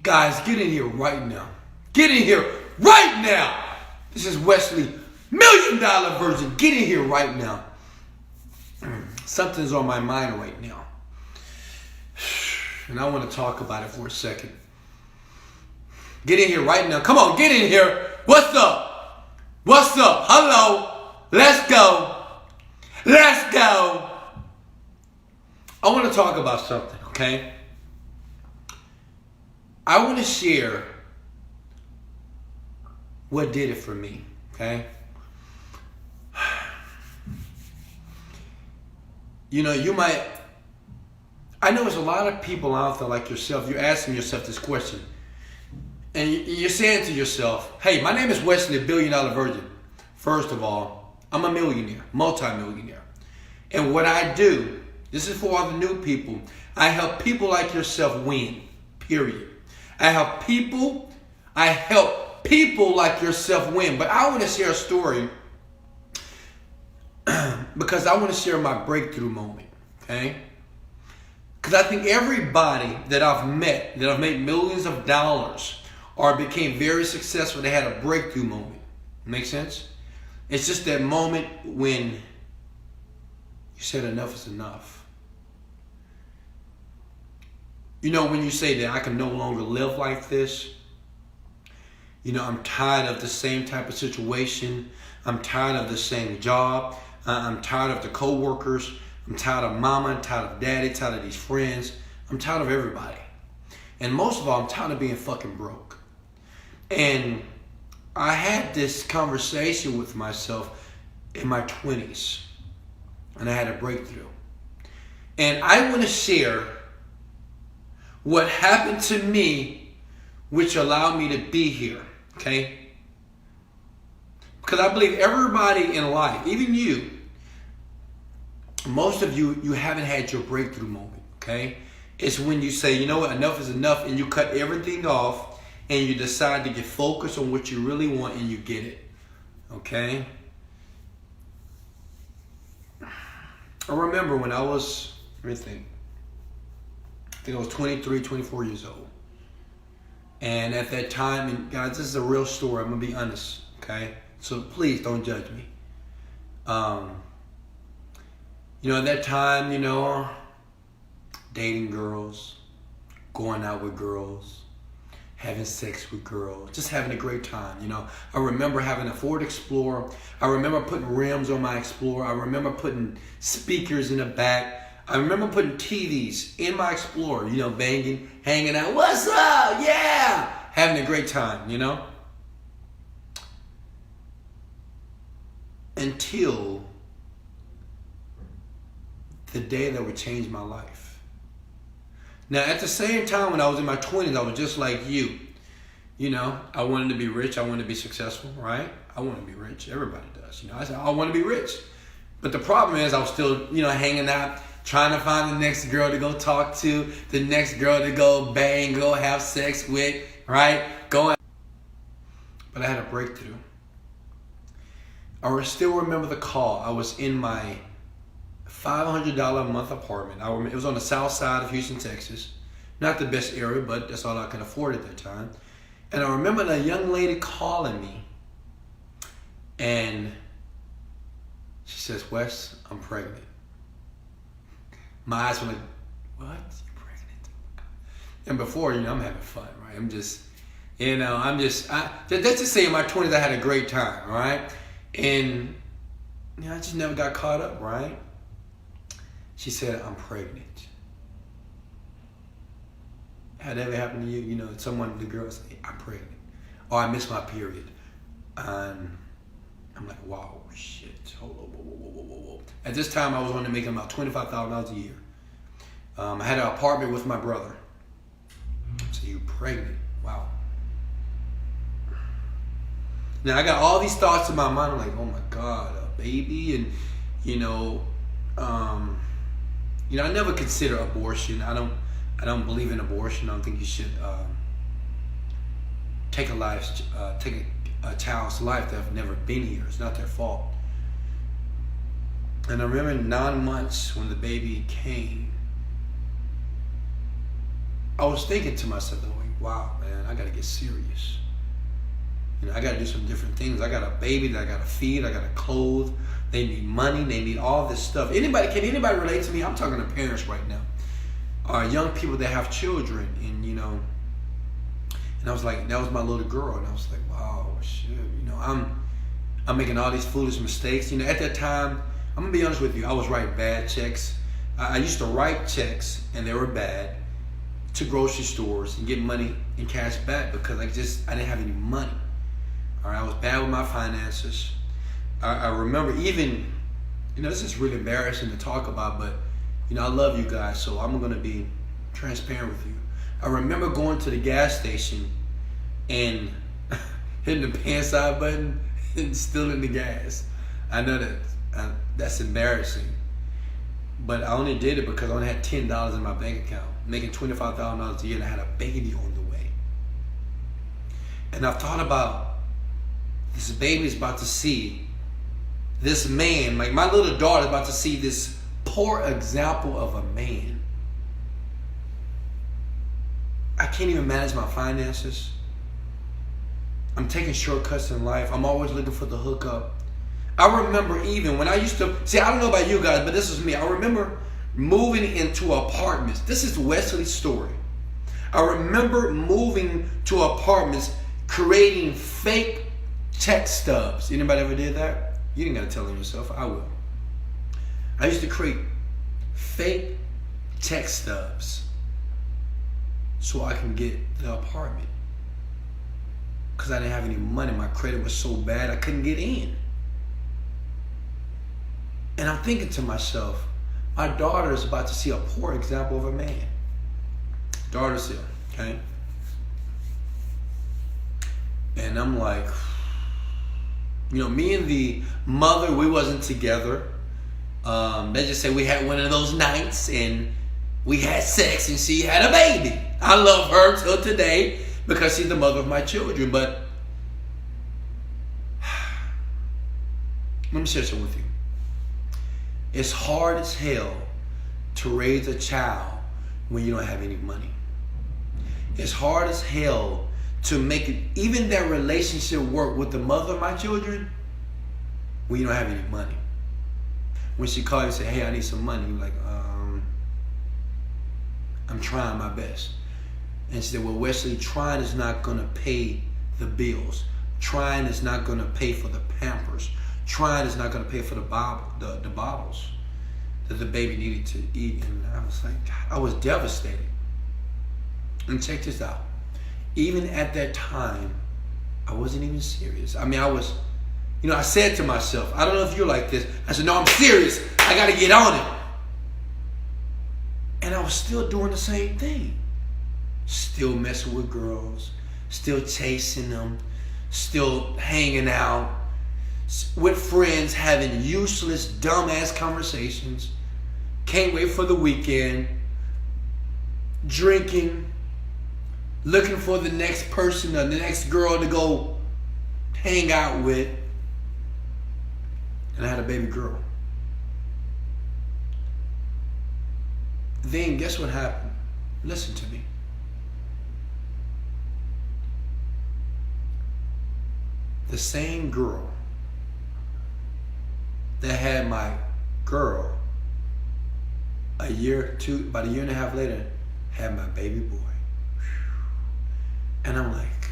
Guys, get in here right now. Get in here right now. This is Wesley, $1 million version. Get in here right now. Something's on my mind right now. And I want to talk about it for a second. Get in here right now. Come on, get in here. What's up? What's up? Hello. Let's go. Let's go. I want to talk about something, okay? I want to share what did it for me, okay? You know, I know there's a lot of people out there like yourself, you're asking yourself this question. And you're saying to yourself, hey, my name is Wesley, $1 billion virgin. First of all, I'm a millionaire, multi-millionaire. And what I do, this is for all the new people, I help people like yourself win, period. I help people like yourself win. But I want to share a story because I want to share my breakthrough moment, okay? Because I think everybody that I've met, that I've made millions of dollars or became very successful, they had a breakthrough moment. Make sense? It's just that moment when you said enough is enough. You know, when you say that I can no longer live like this, you know, I'm tired of the same type of situation. I'm tired of the same job. I'm tired of the co-workers. I'm tired of mama. I'm tired of daddy. Tired of these friends. I'm tired of everybody. And most of all, I'm tired of being fucking broke. And I had this conversation with myself in my 20s. And I had a breakthrough. And I want to share what happened to me, which allowed me to be here, okay? Because I believe everybody in life, even you, most of you haven't had your breakthrough moment, okay? It's when you say, you know what, enough is enough, and you cut everything off, and you decide to get focused on what you really want, and you get it, okay? I remember when I was, let me think. I think I was 23, 24 years old. And at that time, and guys, this is a real story. I'm going to be honest, okay? So please don't judge me. You know, at that time, you know, dating girls, going out with girls, having sex with girls, just having a great time, you know. I remember having a Ford Explorer. I remember putting rims on my Explorer. I remember putting speakers in the back. I remember putting TVs in my Explorer, you know, banging, hanging out. What's up? Yeah! Having a great time, you know? Until the day that would change my life. Now, at the same time when I was in my 20s, I was just like you. You know, I wanted to be rich. I wanted to be successful, right? I want to be rich. Everybody does. You know, I said, I want to be rich. But the problem is I was still, you know, hanging out, trying to find the next girl to go talk to, the next girl to go bang, go have sex with, right? But I had a breakthrough. I still remember the call. I was in my $500 a month apartment. It was on the south side of Houston, Texas. Not the best area, but that's all I could afford at that time. And I remember the young lady calling me. And she says, Wes, I'm pregnant. My eyes were like, what? You're pregnant? And before, you know, I'm having fun, right? I'm just, you know, let's just say in my 20s, I had a great time, right? And, you know, I just never got caught up, right? She said, I'm pregnant. Had that ever happened to you? You know, the girl say, I'm pregnant. Or I missed my period. And I'm like, wow, shit. Whoa. At this time, I was only making about $25,000 a year. I had an apartment with my brother. So you're pregnant. Wow. Now, I got all these thoughts in my mind. I'm like, oh my God, a baby. And, you know, I never consider abortion. I don't believe in abortion. I don't think you should take a child's life that have never been here. It's not their fault. And I remember 9 months when the baby came, I was thinking to myself, like, wow, man, I got to get serious. I got to do some different things. I got a baby that I got to feed. I got to clothe. They need money. They need all this stuff. Can anybody relate to me? I'm talking to parents right now. Young people that have children. And I was like, that was my little girl. And I was like, wow, shit. I'm making all these foolish mistakes. At that time, I'm going to be honest with you. I was writing bad checks. I used to write checks, and they were bad, to grocery stores and get money in cash back because I didn't have any money. All right, I was bad with my finances. I remember even, this is really embarrassing to talk about, but, I love you guys, so I'm going to be transparent with you. I remember going to the gas station and hitting the pan side button and stealing the gas. I know that's embarrassing, but I only did it because I only had $10 in my bank account, making $25,000 a year, and I had a baby on the way. And I've thought about this baby's about to see this man, like my little daughter's about to see this poor example of a man. I can't even manage my finances. I'm taking shortcuts in life. I'm always looking for the hookup. I remember even when I used to, I don't know about you guys, but this is me. I remember moving into apartments. This is Wesley's story. I remember moving to apartments, creating fake check stubs. Anybody ever did that? You didn't got to tell them yourself. I will. I used to create fake check stubs so I can get the apartment. Because I didn't have any money. My credit was so bad I couldn't get in. And I'm thinking to myself, my daughter is about to see a poor example of a man. Daughter's here, okay? And I'm like, me and the mother, we wasn't together. Let's just say we had one of those nights and we had sex and she had a baby. I love her till today because she's the mother of my children. But let me share something with you. It's hard as hell to raise a child when you don't have any money. It's hard as hell to make it, even that relationship work with the mother of my children when you don't have any money. When she called you and said, hey, I need some money, you're like, I'm trying my best. And she said, well, Wesley, trying is not going to pay the bills. Trying is not going to pay for the Pampers. Trying is not going to pay for the bottles that the baby needed to eat. And I was like, God, I was devastated. And check this out. Even at that time, I wasn't even serious. I mean, I said to myself, I don't know if you're like this. I said, no, I'm serious. I got to get on it. And I was still doing the same thing. Still messing with girls. Still chasing them. Still hanging out with friends, having useless, dumbass conversations. Can't wait for the weekend. Drinking. Looking for the next person or the next girl to go hang out with. And I had a baby girl. Then guess what happened? Listen to me. The same girl that had my girl about a year and a half later, had my baby boy. And I'm like,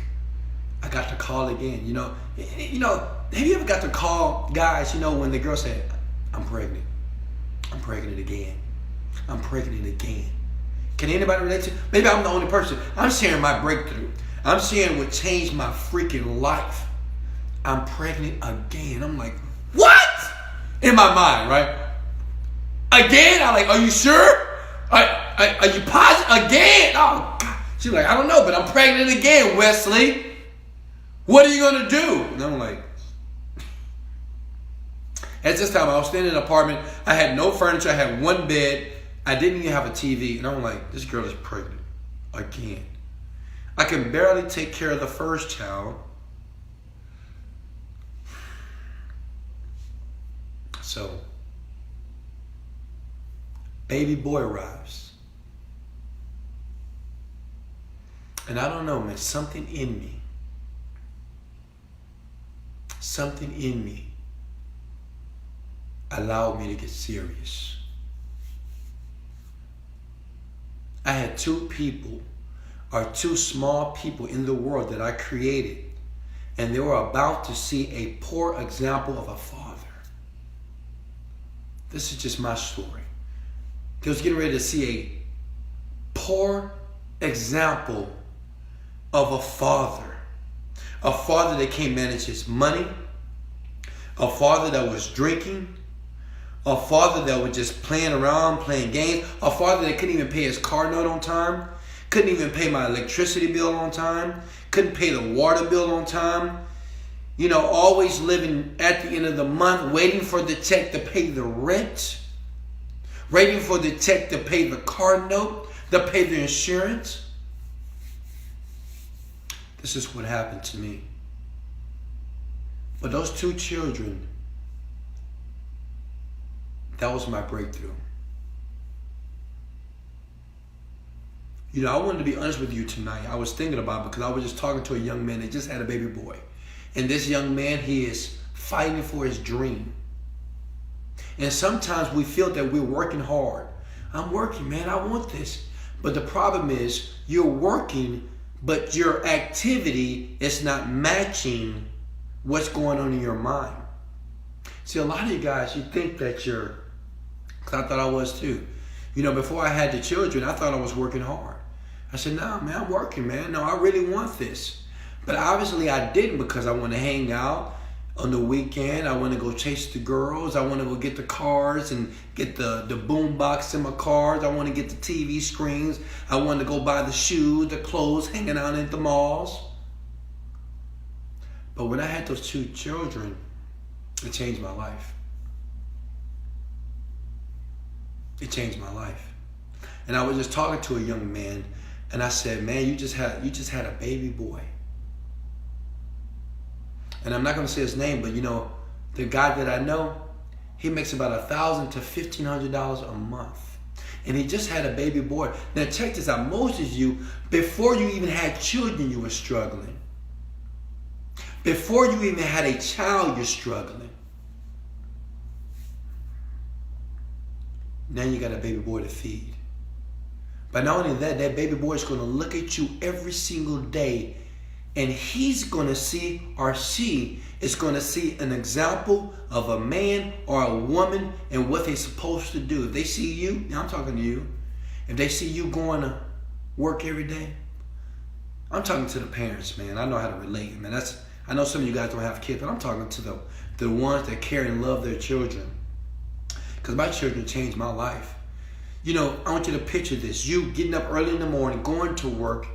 I got the call again. Have you ever got the call, guys, when the girl said, I'm pregnant. I'm pregnant again. I'm pregnant again. Can anybody relate to? Maybe I'm the only person. I'm sharing my breakthrough. I'm sharing what changed my freaking life. I'm pregnant again. I'm like, what? In my mind, right? Again? I'm like, are you sure? Are you positive? Again? Oh, God. She's like, I don't know, but I'm pregnant again, Wesley. What are you going to do? And I'm like, at this time, I was staying in an apartment. I had no furniture. I had one bed. I didn't even have a TV. And I'm like, this girl is pregnant again. I can barely take care of the first child. So, baby boy arrives. And I don't know, man, something in me allowed me to get serious. I had two small people in the world that I created, and they were about to see a poor example of a father. This is just my story. They was getting ready to see a poor example of a father that can't manage his money, a father that was drinking, a father that was just playing around, playing games, a father that couldn't even pay his car note on time, couldn't even pay my electricity bill on time, couldn't pay the water bill on time, always living at the end of the month, waiting for the check to pay the rent, waiting for the check to pay the car note, to pay the insurance. This is what happened to me. But those two children, that was my breakthrough. I wanted to be honest with you tonight. I was thinking about it because I was just talking to a young man that just had a baby boy. And this young man, he is fighting for his dream. And sometimes we feel that we're working hard. I'm working, man, I want this. But the problem is you're working, but your activity is not matching what's going on in your mind. See, a lot of you guys, you think that because I thought I was too. Before I had the children, I thought I was working hard. I said, no, man, I'm working, man. No, I really want this. But obviously I didn't, because I want to hang out on the weekend. I want to go chase the girls. I want to go get the cars and get the boom box in my cars. I want to get the TV screens. I want to go buy the shoes, the clothes, hanging out at the malls. But when I had those two children, it changed my life. It changed my life. And I was just talking to a young man, and I said, man, you just had a baby boy. And I'm not going to say his name, but the guy that I know, he makes about $1,000 to $1,500 a month. And he just had a baby boy. Now check this out. Most of you, before you even had children, you were struggling. Before you even had a child, you're struggling. Now you got a baby boy to feed. But not only that, that baby boy is going to look at you every single day, and he's going to see, or she is going to see, an example of a man or a woman and what they're supposed to do. If they see you, now I'm talking to you, if they see you going to work every day, I'm talking to the parents, man. I know how to relate, man. I know some of you guys don't have kids, but I'm talking to the ones that care and love their children. Because my children changed my life. I want you to picture this. You getting up early in the morning, going to work.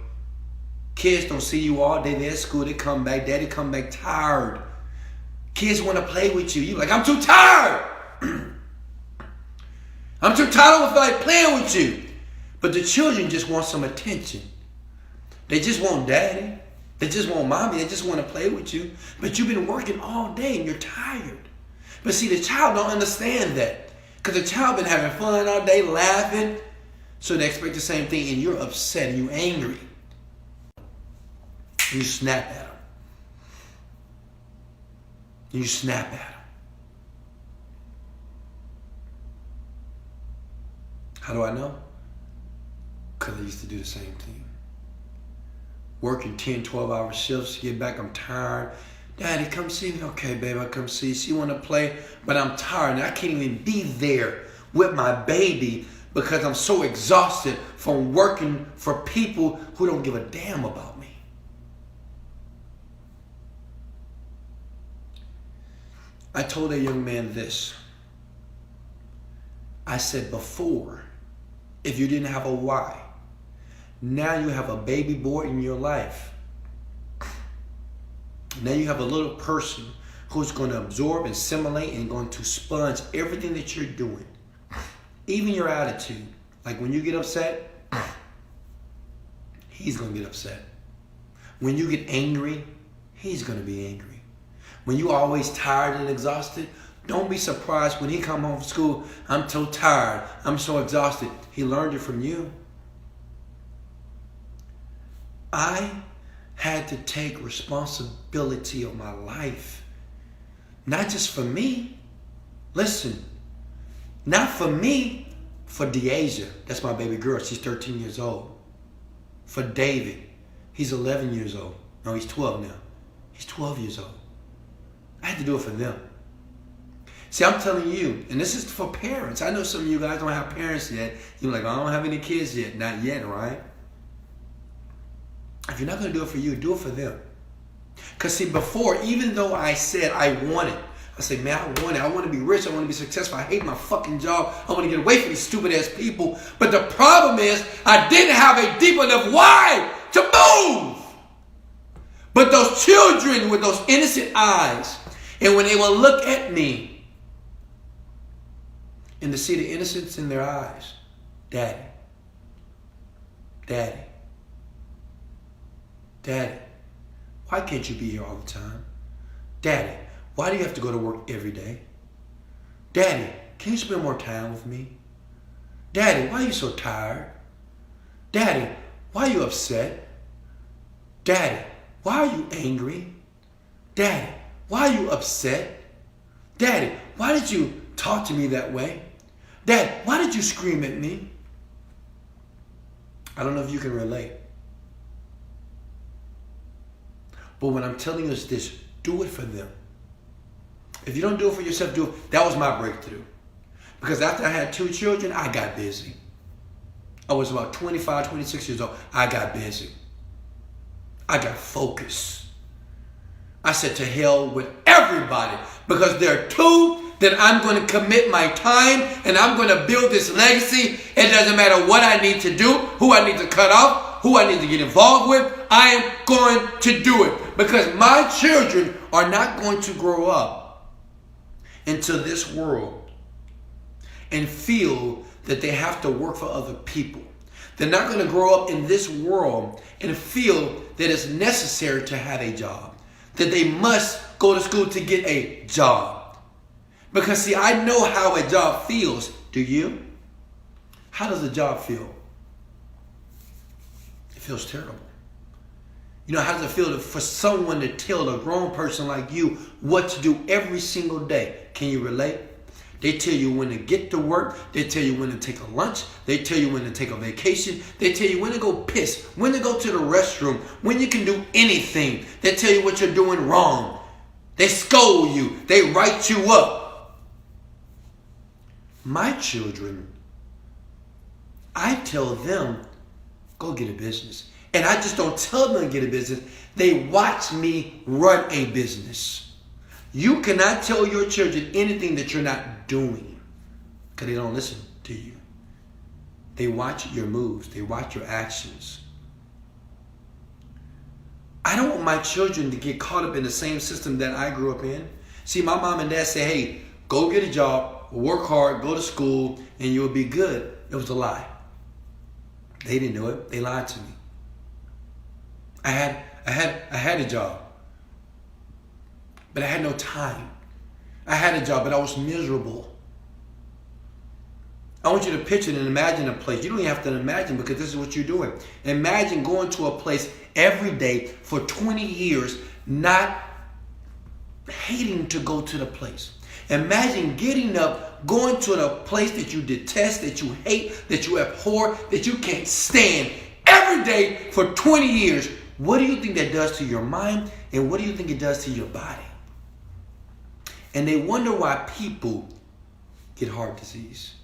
Kids don't see you all day. They're at school. They come back. Daddy come back tired. Kids want to play with you. You're like, I'm too tired. I'm too tired. I don't feel like playing with you. But the children just want some attention. They just want daddy. They just want mommy. They just want to play with you. But you've been working all day and you're tired. But see, the child don't understand that. Because the child been having fun all day, laughing. So they expect the same thing, and you're upset and you're angry. You snap at them. You snap at them. How do I know? Because I used to do the same thing. Working 10, 12-hour shifts to get back. I'm tired. Daddy, come see me. Okay, babe, I'll come see you. She want to play, but I'm tired. And I can't even be there with my baby because I'm so exhausted from working for people who don't give a damn about me. I told a young man this. I said, before, if you didn't have a why, now you have a baby boy in your life. Now you have a little person who's going to absorb and assimilate and going to sponge everything that you're doing. Even your attitude. Like when you get upset, he's going to get upset. When you get angry, he's going to be angry. When you're always tired and exhausted, don't be surprised when he come home from school, I'm so tired, I'm so exhausted. He learned it from you. I had to take responsibility of my life. Not just for me. Listen, not for me, for Deasia. That's my baby girl. She's 13 years old. For David. He's 11 years old. No, he's 12 now. He's 12 years old. I had to do it for them. See, I'm telling you, and this is for parents. I know some of you guys don't have parents yet. You're like, I don't have any kids yet. Not yet, right? If you're not going to do it for you, do it for them. Because see, before, even though I said I wanted, I say, man, I want to be rich. I want to be successful. I hate my fucking job. I want to get away from these stupid ass people. But the problem is, I didn't have a deep enough why to move. But those children with those innocent eyes, and when they will look at me, and to see the innocence in their eyes, Daddy, Daddy, Daddy, why can't you be here all the time? Daddy, why do you have to go to work every day? Daddy, can you spend more time with me? Daddy, why are you so tired? Daddy, why are you upset? Daddy, why are you angry? Daddy, why are you upset? Daddy, why did you talk to me that way? Dad, why did you scream at me? I don't know if you can relate. But what I'm telling you is this, do it for them. If you don't do it for yourself, do it. That was my breakthrough. Because after I had 2 children, I got busy. I was about 25, 26 years old. I got busy. I got focused. I said to hell with everybody. Because there are 2 that I'm going to commit my time and I'm going to build this legacy. It doesn't matter what I need to do, who I need to cut off, who I need to get involved with. I am going to do it because my children are not going to grow up into this world and feel that they have to work for other people. They're not going to grow up in this world and feel that it's necessary to have a job, that they must go to school to get a job. Because see, I know how a job feels. Do you? How does a job feel? It feels terrible. You know, how does it feel for someone to tell a grown person like you what to do every single day? Can you relate? They tell you when to get to work. They tell you when to take a lunch. They tell you when to take a vacation. They tell you when to go piss, when to go to the restroom, when you can do anything. They tell you what you're doing wrong. They scold you. They write you up. My children, I tell them, go get a business. And I just don't tell them to get a business. They watch me run a business. You cannot tell your children anything that you're not doing because they don't listen to you. They watch your moves. They watch your actions. I don't want my children to get caught up in the same system that I grew up in. See, my mom and dad say, hey, go get a job, work hard, go to school, and you'll be good. It was a lie. They didn't do it. They lied to me. I had a job, but I had no time. I had a job, but I was miserable. I want you to picture and imagine a place. You don't even have to imagine because this is what you're doing. Imagine going to a place every day for 20 years, not hating to go to the place. Imagine getting up, going to a place that you detest, that you hate, that you abhor, that you can't stand every day for 20 years. What do you think that does to your mind? And what do you think it does to your body? And they wonder why people get heart disease.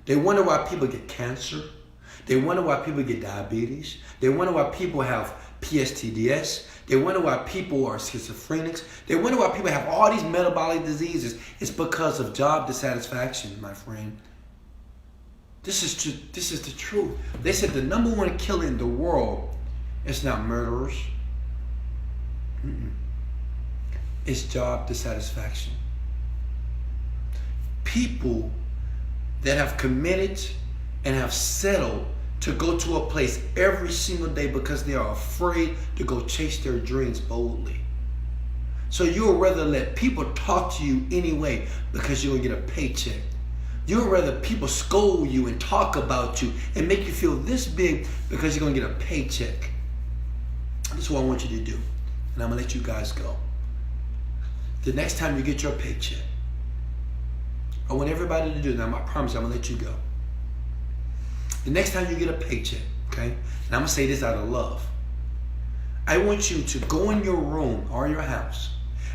They wonder why people get cancer. They wonder why people get diabetes. They wonder why people have PSTDs. They wonder why people are schizophrenics. They wonder why people have all these metabolic diseases. It's because of job dissatisfaction, my friend. This is the truth. They said the #1 killer in the world is not murderers. It's job dissatisfaction. People that have committed and have settled to go to a place every single day because they are afraid to go chase their dreams boldly. So you would rather let people talk to you anyway because you'll get a paycheck. You would rather people scold you and talk about you and make you feel this big because you're going to get a paycheck. This is what I want you to do. And I'm going to let you guys go. The next time you get your paycheck, I want everybody to do that. I promise you, I'm going to let you go. The next time you get a paycheck, okay, and I'm going to say this out of love. I want you to go in your room or your house,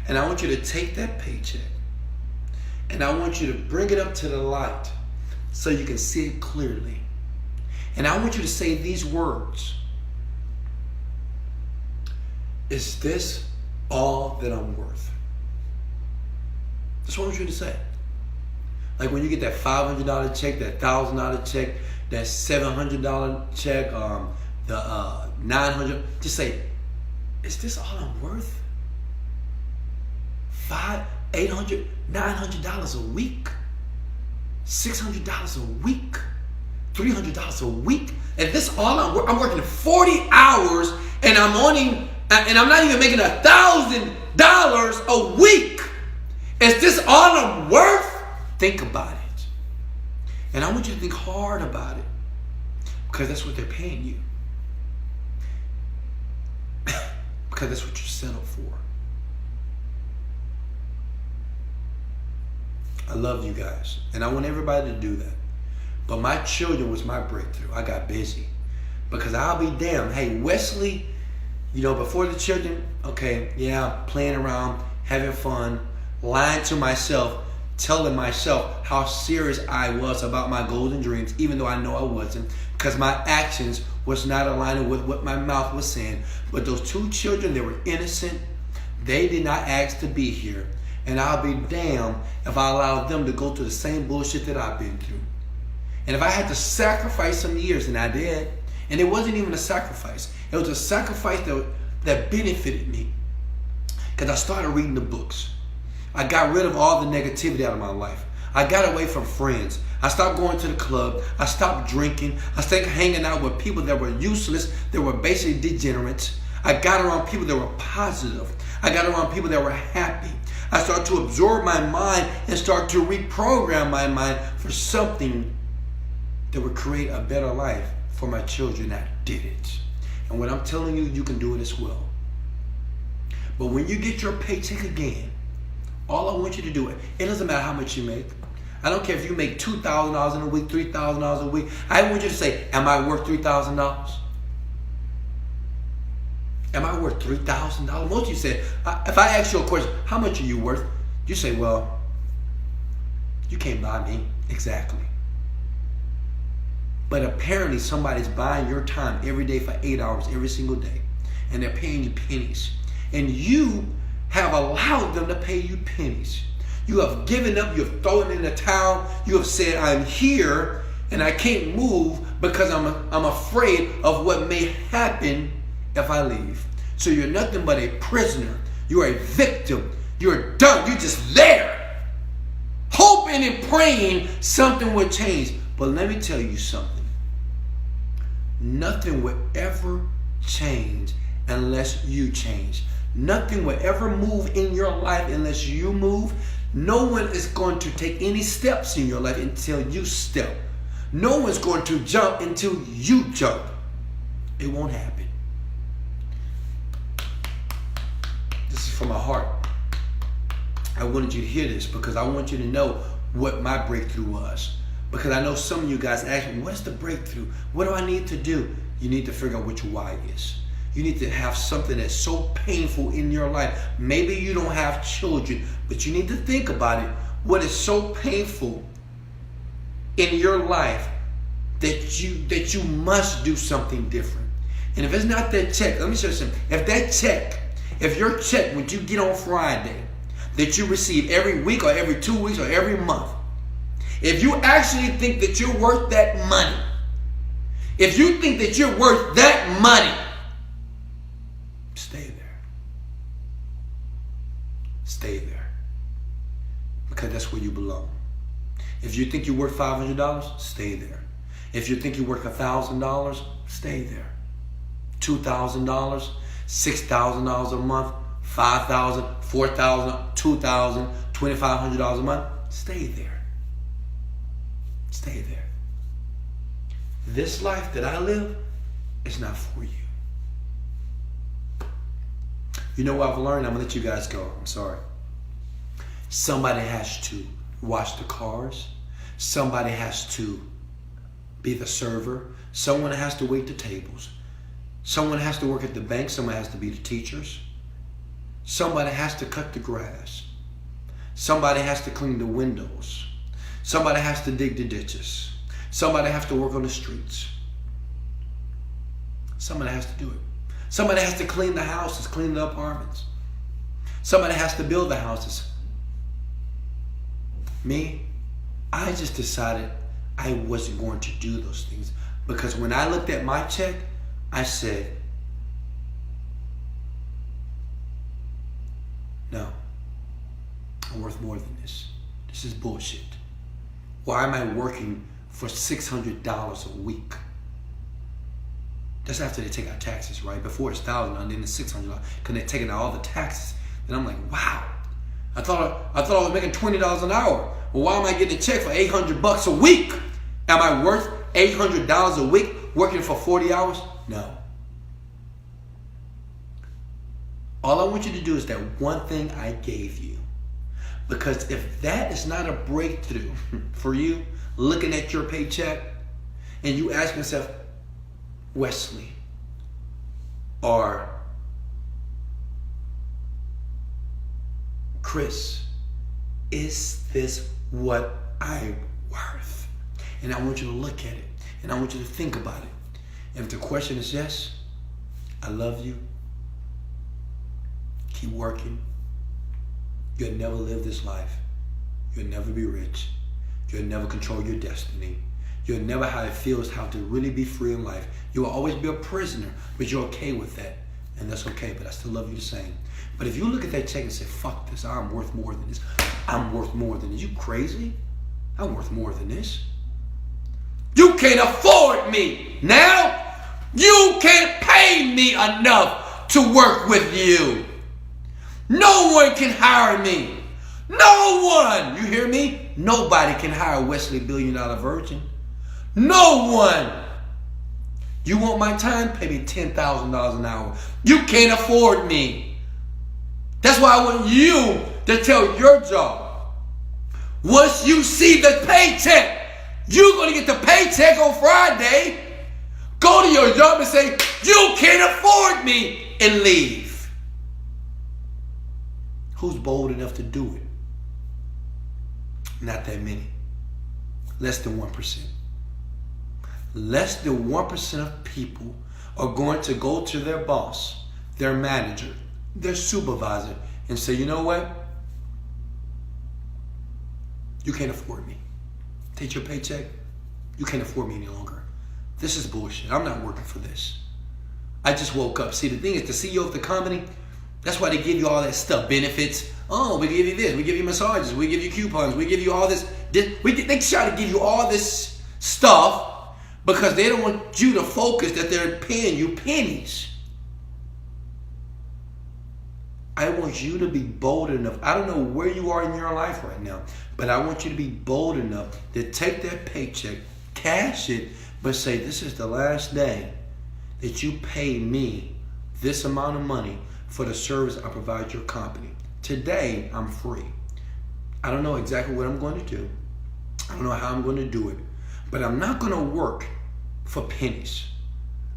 and I want you to take that paycheck, and I want you to bring it up to the light so you can see it clearly. And I want you to say these words. Is this all that I'm worth? That's what I want you to say. Like when you get that $500 check, that $1,000 check, that $700 check, the $900, just say, is this all I'm worth? $500, $800, $900 a week? $600 a week? $300 a week? And this all I'm working 40 hours and I'm not even making $1,000 a week. Is this all I'm worth? Think about it. And I want you to think hard about it, because that's what they're paying you. Because that's what you're settled for. I love you guys, and I want everybody to do that. But my children was my breakthrough. I got busy. Because I'll be damned. Hey, Wesley, before the children, okay, yeah, playing around, having fun, lying to myself, telling myself how serious I was about my goals and dreams, even though I know I wasn't, because my actions was not aligning with what my mouth was saying. But those two children, they were innocent. They did not ask to be here. And I'll be damned if I allowed them to go through the same bullshit that I've been through. And if I had to sacrifice some years, and I did, and it wasn't even a sacrifice. It was a sacrifice that benefited me. Because I started reading the books. I got rid of all the negativity out of my life. I got away from friends. I stopped going to the club. I stopped drinking. I stopped hanging out with people that were useless, that were basically degenerates. I got around people that were positive. I got around people that were happy. I started to absorb my mind and start to reprogram my mind for something that would create a better life for my children. I did it. And what I'm telling you, you can do it as well. But when you get your paycheck again, all I want you to do, it doesn't matter how much you make. I don't care if you make $2,000 in a week, $3,000 a week. I want you to say, am I worth $3,000? Am I worth $3,000? Most of you said, if I ask you a question, how much are you worth? You say, well, you can't buy me. Exactly. But apparently somebody's buying your time every day for 8 hours every single day. And they're paying you pennies. And you have allowed them to pay you pennies. You have given up. You have thrown in the towel. You have said, I'm here and I can't move because I'm afraid of what may happen if I leave. So you're nothing but a prisoner. You're a victim. You're done. You're just there, hoping and praying something will change. But let me tell you something. Nothing will ever change unless you change. Nothing will ever move in your life unless you move. No one is going to take any steps in your life until you step. No one's going to jump until you jump. It won't happen. This is from my heart. I wanted you to hear this because I want you to know what my breakthrough was. Because I know some of you guys ask me, what is the breakthrough? What do I need to do? You need to figure out what your why is. You need to have something that's so painful in your life. Maybe you don't have children, but you need to think about it. What is so painful in your life that you must do something different? And if it's not that check, let me show you something. If your check, when you get on Friday, that you receive every week or every 2 weeks or every month, if you actually think that you're worth that money, if you think that you're worth that money, stay there. Stay there. Because that's where you belong. If you think you're worth $500, stay there. If you think you're worth $1,000, stay there. $2,000, $6,000 a month, $5,000, $4,000, $2,000, $2,500 a month, stay there. Stay there. This life that I live is not for you. You know what I've learned? I'm going to let you guys go. I'm sorry. Somebody has to wash the cars. Somebody has to be the server. Someone has to wait the tables. Someone has to work at the bank. Someone has to be the teachers. Somebody has to cut the grass. Somebody has to clean the windows. Somebody has to dig the ditches. Somebody has to work on the streets. Somebody has to do it. Somebody has to clean the houses, clean the apartments. Somebody has to build the houses. Me, I just decided I wasn't going to do those things, because when I looked at my check, I said, no, I'm worth more than this. This is bullshit. Why am I working for $600 a week? That's after they take out taxes, right? Before it's $1,000, and then it's $600, because they're taking out all the taxes. And I'm like, wow. I thought I was making $20 an hour. Well, why am I getting a check for $800 a week? Am I worth $800 a week working for 40 hours? No. All I want you to do is that one thing I gave you. Because if that is not a breakthrough for you, looking at your paycheck, and you ask yourself, Wesley, or Chris, is this what I'm worth? And I want you to look at it, and I want you to think about it. And if the question is yes, I love you. Keep working. You'll never live this life. You'll never be rich. You'll never control your destiny. You'll never how it feels how to really be free in life. You will always be a prisoner, but you're okay with that. And that's okay, but I still love you the same. But if you look at that check and say, fuck this, I'm worth more than this. I'm worth more than this. You crazy? I'm worth more than this. You can't afford me. Now, you can't pay me enough to work with you. No one can hire me. No one. You hear me? Nobody can hire Wesley $1 billion virgin. No one. You want my time? Pay me $10,000 an hour. You can't afford me. That's why I want you to tell your job. Once you see the paycheck, you're going to get the paycheck on Friday. Go to your job and say, you can't afford me, and leave. Who's bold enough to do it? Not that many. Less than 1%. Less than 1% of people are going to go to their boss, their manager, their supervisor, and say, you know what? You can't afford me. Take your paycheck. You can't afford me any longer. This is bullshit. I'm not working for this. I just woke up. See, the thing is, the CEO of the company, that's why they give you all that stuff, benefits. Oh, we give you this. We give you massages. We give you coupons. We give you all this. They try to give you all this stuff because they don't want you to focus that they're paying you pennies. I want you to be bold enough. I don't know where you are in your life right now, but I want you to be bold enough to take that paycheck, cash it, but say, this is the last day that you pay me this amount of money for the service I provide your company. Today, I'm free. I don't know exactly what I'm going to do. I don't know how I'm going to do it, but I'm not going to work for pennies.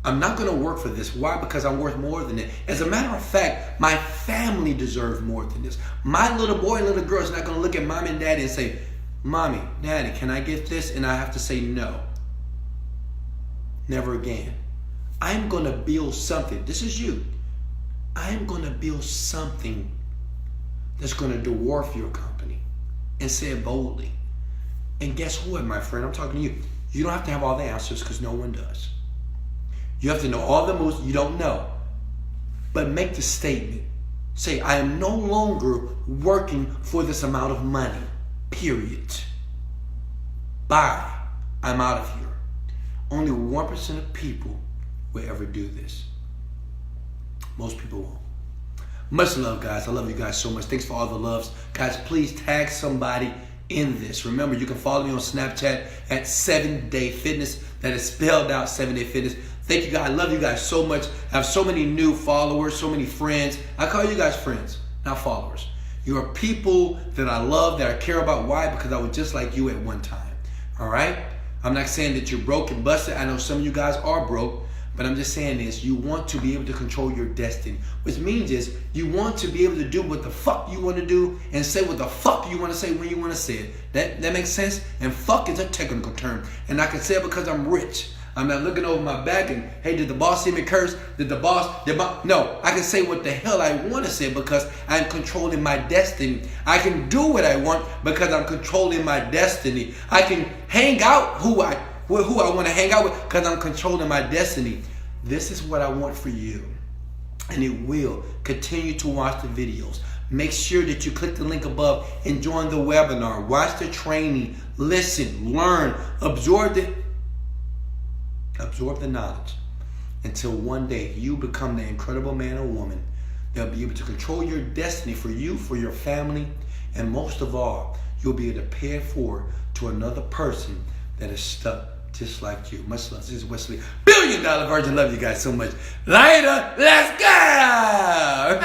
I'm not going to work for this. Why? Because I'm worth more than it. As a matter of fact, my family deserves more than this. My little boy and little girl is not going to look at mommy and daddy and say, mommy, daddy, can I get this? And I have to say no. Never again. I'm going to build something. This is you. I'm going to build something that's going to dwarf your company, and say it boldly. And guess what, my friend? I'm talking to you. You don't have to have all the answers because no one does. You have to know all the moves you don't know. But make the statement. Say, I am no longer working for this amount of money. Period. Bye. I'm out of here. Only 1% of people will ever do this. Most people won't. Much love, guys. I love you guys so much. Thanks for all the loves. Guys, please tag somebody in this. Remember, you can follow me on Snapchat at 7-Day Fitness. That is spelled out 7-Day Fitness. Thank you guys. I love you guys so much. I have so many new followers, so many friends. I call you guys friends, not followers. You are people that I love, that I care about. Why? Because I was just like you at one time. All right? I'm not saying that you're broke and busted. I know some of you guys are broke. But I'm just saying this, you want to be able to control your destiny. Which means is, you want to be able to do what the fuck you want to do and say what the fuck you want to say when you want to say it. That makes sense? And fuck is a technical term. And I can say it because I'm rich. I'm not looking over my back and, hey, did the boss see me curse? No, I can say what the hell I want to say because I'm controlling my destiny. I can do what I want because I'm controlling my destiny. I can hang out who I want to hang out with because I'm controlling my destiny. This is what I want for you. And it will. Continue to watch the videos. Make sure that you click the link above and join the webinar. Watch the training. Listen, learn, absorb the knowledge until one day you become the incredible man or woman that'll be able to control your destiny for you, for your family, and most of all, you'll be able to pay it forward to another person that is stuck just like you. Much love. This is Wesley, $1 billion virgin. Love you guys so much. Later. Let's go.